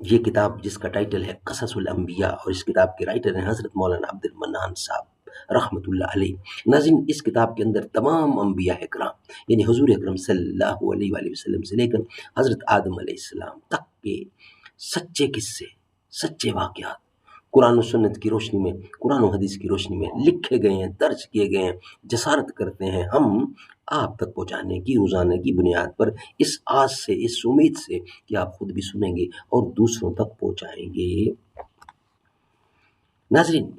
یہ کتاب جس کا ٹائٹل ہے قصص الانبیاء اور اس کتاب کے رائٹر ہیں حضرت مولانا عبد المنان صاحب رحمۃ اللہ علیہ۔ ناظرین، اس کتاب کے اندر تمام انبیاء کرام یعنی حضور اکرم صلی اللہ علیہ وآلہ وسلم سے لے کر حضرت آدم علیہ السلام تک کے سچے قصے، سچے واقعات قرآن و سنت کی روشنی میں، قرآن و حدیث کی روشنی میں لکھے گئے ہیں، درج کیے گئے ہیں۔ جسارت کرتے ہیں ہم آپ تک پہنچانے کی روزانہ کی بنیاد پر، اس آس سے، اس امید سے کہ آپ خود بھی سنیں گے اور دوسروں تک پہنچائیں گے۔ ناظرین،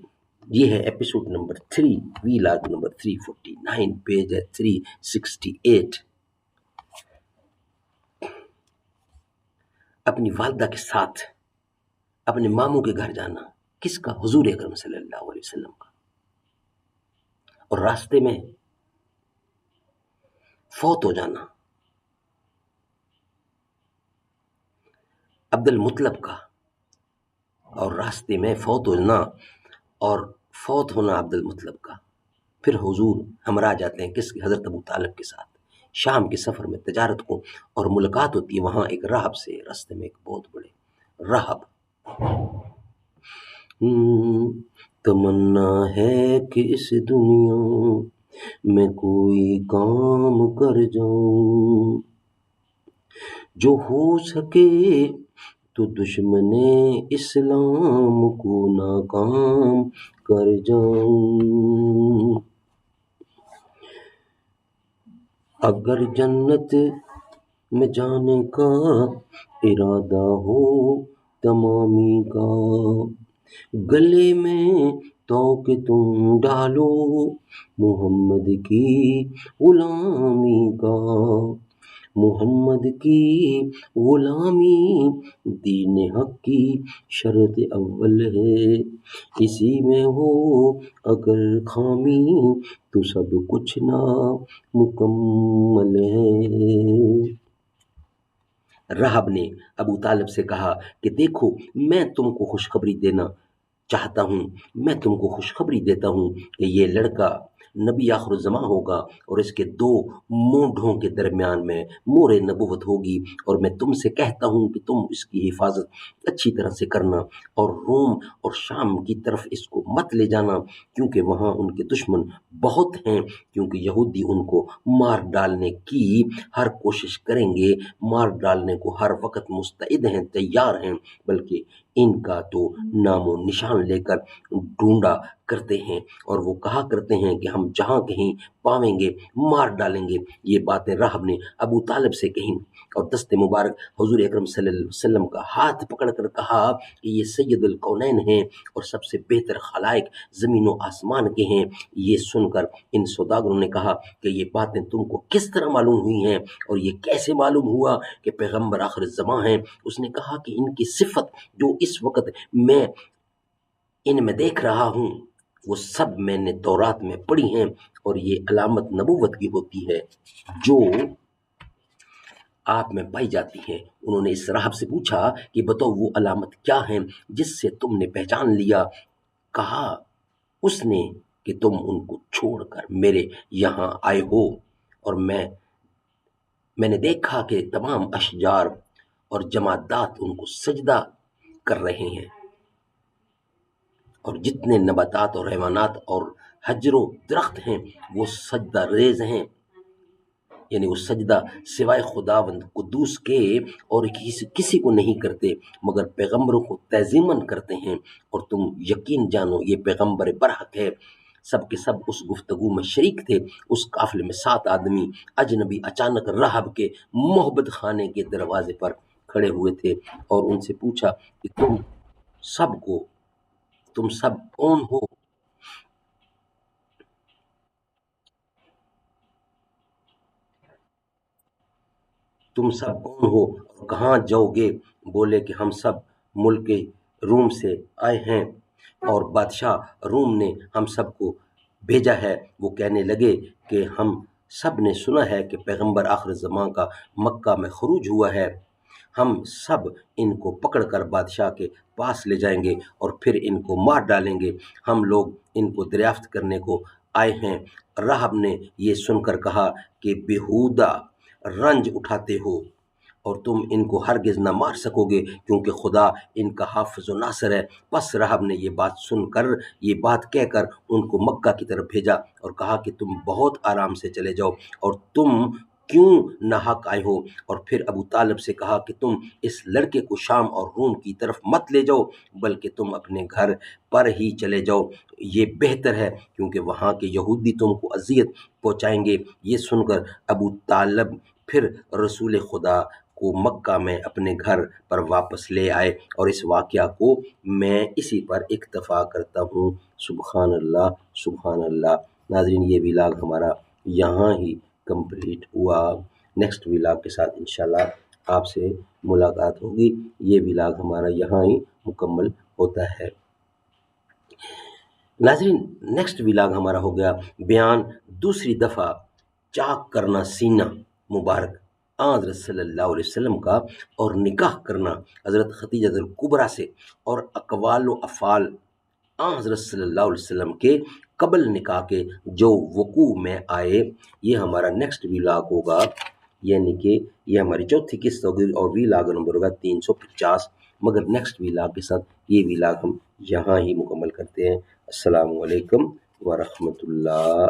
یہ ہے ایپیسوڈ نمبر 3، وی لاگ نمبر 349، پیج ہے 368۔ اپنی والدہ کے ساتھ اپنے ماموں کے گھر جانا، کس کا؟ حضور اکرم صلی اللہ علیہ وسلم کا۔ اور راستے میں فوت ہو جانا عبد المطلب کا، اور راستے میں فوت ہونا اور فوت ہونا عبد المطلب کا۔ پھر حضور ہمراہ جاتے ہیں کس کے؟ حضرت ابو طالب کے ساتھ۔ شام کے سفر میں تجارت کو اور ملاقات ہوتی ہے وہاں ایک راہب سے، راستے میں ایک بہت بڑے راہب۔ تمنا ہے کہ اس دنیا میں کوئی کام کر جاؤں، جو ہو سکے تو دشمن اسلام کو ناکام کر جاؤں۔ اگر جنت میں جانے کا ارادہ ہو تمامی کا، گلے میں تو کہ تم ڈالو محمد کی غلامی کا۔ محمد کی غلامی دین حق کی شرط اول ہے، اسی میں ہو اگر خامی تو سب کچھ نامکمل ہے۔ راہب نے ابو طالب سے کہا کہ دیکھو، میں تم کو خوشخبری دینا چاہتا ہوں، میں تم کو خوشخبری دیتا ہوں کہ یہ لڑکا نبی آخر الزماں ہوگا اور اس کے دو مونڈھوں کے درمیان میں مور نبوت ہوگی، اور میں تم سے کہتا ہوں کہ تم اس کی حفاظت اچھی طرح سے کرنا، اور روم اور شام کی طرف اس کو مت لے جانا، کیونکہ وہاں ان کے دشمن بہت ہیں، کیونکہ یہودی ان کو مار ڈالنے کی ہر کوشش کریں گے، مار ڈالنے کو ہر وقت مستعد ہیں، تیار ہیں، بلکہ ان کا تو نام و نشان لے کر ڈھونڈا کرتے ہیں، اور وہ کہا کرتے ہیں کہ ہم جہاں کہیں پاویں گے مار ڈالیں گے۔ یہ باتیں راہب نے ابو طالب سے کہیں، اور دست مبارک حضور اکرم صلی اللہ علیہ وسلم کا ہاتھ پکڑ کر کہا کہ یہ سید الکونین ہیں اور سب سے بہتر خلائق زمین و آسمان کے ہیں۔ یہ سن کر ان سوداگروں نے کہا کہ یہ باتیں تم کو کس طرح معلوم ہوئی ہیں، اور یہ کیسے معلوم ہوا کہ پیغمبر آخر الزماں ہیں؟ اس نے کہا کہ ان کی صفت جو اس وقت میں ان میں دیکھ رہا ہوں وہ سب میں نے تورات میں پڑھی ہیں، اور یہ علامت نبوت کی ہوتی ہے جو آپ میں پائی جاتی ہیں۔ انہوں نے اس راہب سے پوچھا کہ بتاؤ وہ علامت کیا ہیں جس سے تم نے پہچان لیا؟ کہا اس نے کہ تم ان کو چھوڑ کر میرے یہاں آئے ہو، اور میں نے دیکھا کہ تمام اشجار اور جمادات ان کو سجدہ کر رہے ہیں، اور جتنے نباتات اور حیوانات اور حجر و درخت ہیں وہ سجدہ ریز ہیں، یعنی وہ سجدہ سوائے خداوند قدوس کے اور کسی کو نہیں کرتے، مگر پیغمبروں کو تعظیماً کرتے ہیں، اور تم یقین جانو یہ پیغمبر برحق ہے۔ سب کے سب اس گفتگو میں شریک تھے۔ اس قافلے میں 7 آدمی اجنبی اچانک راہب کے محبت خانے کے دروازے پر کھڑے ہوئے تھے، اور ان سے پوچھا کہ تم سب کون ہو؟ تم سب کون ہو اور کہاں جاؤ گے؟ بولے کہ ہم سب ملک روم سے آئے ہیں، اور بادشاہ روم نے ہم سب کو بھیجا ہے۔ وہ کہنے لگے کہ ہم سب نے سنا ہے کہ پیغمبر آخر زمان کا مکہ میں خروج ہوا ہے، ہم سب ان کو پکڑ کر بادشاہ کے پاس لے جائیں گے اور پھر ان کو مار ڈالیں گے، ہم لوگ ان کو دریافت کرنے کو آئے ہیں۔ راہب نے یہ سن کر کہا کہ بیہودہ رنج اٹھاتے ہو اور تم ان کو ہرگز نہ مار سکوگے کیونکہ خدا ان کا حافظ و ناصر ہے۔ پس رہب نے یہ بات کہہ کر ان کو مکہ کی طرف بھیجا اور کہا کہ تم بہت آرام سے چلے جاؤ اور تم کیوں ناحق آئے ہو؟ اور پھر ابو طالب سے کہا کہ تم اس لڑکے کو شام اور روم کی طرف مت لے جاؤ بلکہ تم اپنے گھر پر ہی چلے جاؤ، یہ بہتر ہے کیونکہ وہاں کے یہودی تم کو اذیت پہنچائیں گے۔ یہ سن کر ابو طالب پھر رسول خدا کو مکہ میں اپنے گھر پر واپس لے آئے، اور اس واقعہ کو میں اسی پر اکتفا کرتا ہوں۔ سبحان اللہ، سبحان اللہ۔ ناظرین، یہ ولاگ ہمارا یہاں ہی کمپلیٹ ہوا۔ نیکسٹ ولاگ کے ساتھ انشاءاللہ آپ سے ملاقات ہوگی۔ یہ ولاگ ہمارا یہاں ہی مکمل ہوتا ہے۔ ناظرین، نیکسٹ ولاگ ہمارا ہو گیا بیان دوسری دفعہ چاک کرنا سینہ مبارک حضرت صلی اللہ علیہ وسلم کا، اور نکاح کرنا حضرت خدیجہ الکبریٰ سے، اور اقوال و افعال حضرت صلی اللہ علیہ وسلم کے قبل نکاح کے جو وقوع میں آئے، یہ ہمارا نیکسٹ ولاگ ہوگا، یعنی کہ یہ ہماری چوتھی قسط ہوگی اور ولاگ نمبر ہوگا 350۔ مگر نیکسٹ ولاگ کے ساتھ یہ ولاگ ہم یہاں ہی مکمل کرتے ہیں۔ السلام علیکم ورحمۃ اللہ۔